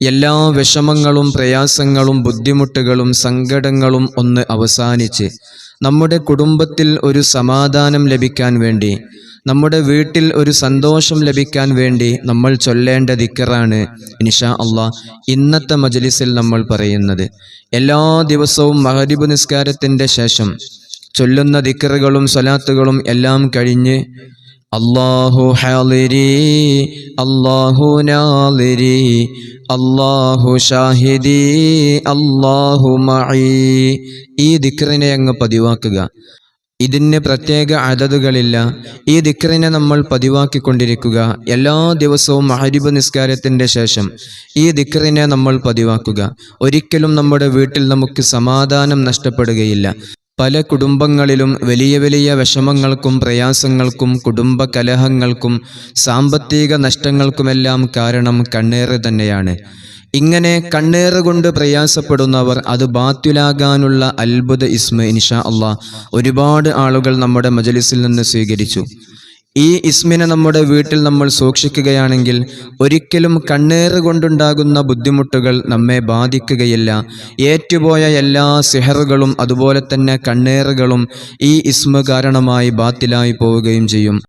എല്ലാ വിഷമങ്ങളും പ്രയാസങ്ങളും ബുദ്ധിമുട്ടുകളും സങ്കടങ്ങളും ഒന്ന് അവസാനിച്ച് നമ്മുടെ കുടുംബത്തിൽ ഒരു സമാധാനം ലഭിക്കാൻ വേണ്ടി, നമ്മുടെ വീട്ടിൽ ഒരു സന്തോഷം ലഭിക്കാൻ വേണ്ടി നമ്മൾ ചൊല്ലേണ്ട ദിക്റാണ് ഇൻഷാ അല്ലാഹ് ഇന്നത്തെ മജ്ലിസിൽ നമ്മൾ പറയുന്നത്. എല്ലാ ദിവസവും മഗ്രിബ് നിസ്കാരത്തിൻ്റെ ശേഷം ചൊല്ലുന്ന ദിക്റുകളും സ്വലാത്തുകളും എല്ലാം കഴിഞ്ഞ് അല്ലാഹു ഹാളിരി അല്ലാഹു നാളിരി അല്ലാഹു ഷാഹിദി അല്ലാഹു മഈ, ഈ ദിക്റിനെ അങ്ങ് പതിവാക്കുക. ഇതിന് പ്രത്യേക അദദുകളില്ല. ഈ ദിക്റിനെ നമ്മൾ പതിവാക്കിക്കൊണ്ടിരിക്കുക. എല്ലാ ദിവസവും മഗ്രിബ് നിസ്കാരത്തിൻ്റെ ശേഷം ഈ ദിക്റിനെ നമ്മൾ പതിവാക്കുക. ഒരിക്കലും നമ്മുടെ വീട്ടിൽ നമുക്ക് സമാധാനം നഷ്ടപ്പെടുകയില്ല. പല കുടുംബങ്ങളിലും വലിയ വലിയ വിഷമങ്ങൾക്കും പ്രയാസങ്ങൾക്കും കുടുംബ കലഹങ്ങൾക്കും സാമ്പത്തിക നഷ്ടങ്ങൾക്കുമെല്ലാം കാരണം കണ്ണേറ് തന്നെയാണ്. ഇങ്ങനെ കണ്ണേറ് കൊണ്ട് പ്രയാസപ്പെടുന്നവർ അത് ബാത്തിലാകാനുള്ള അത്ഭുത ഇസ്മ ഇൻഷാ അല്ലാഹ് ഒരുപാട് ആളുകൾ നമ്മുടെ മജ്ലിസിൽ നിന്ന് സ്വീകരിച്ചു. ഈ ഇസ്മിനെ നമ്മുടെ വീട്ടിൽ നമ്മൾ സൂക്ഷിക്കുകയാണെങ്കിൽ ഒരിക്കലും കണ്ണേറ് കൊണ്ടുണ്ടാകുന്ന ബുദ്ധിമുട്ടുകൾ നമ്മെ ബാധിക്കുകയില്ല. ഏറ്റുപോയ എല്ലാ സിഹറുകളും അതുപോലെ തന്നെ കണ്ണേറുകളും ഈ ഇസ്മ കാരണമായി ബാത്തിലായി പോവുകയും ചെയ്യും.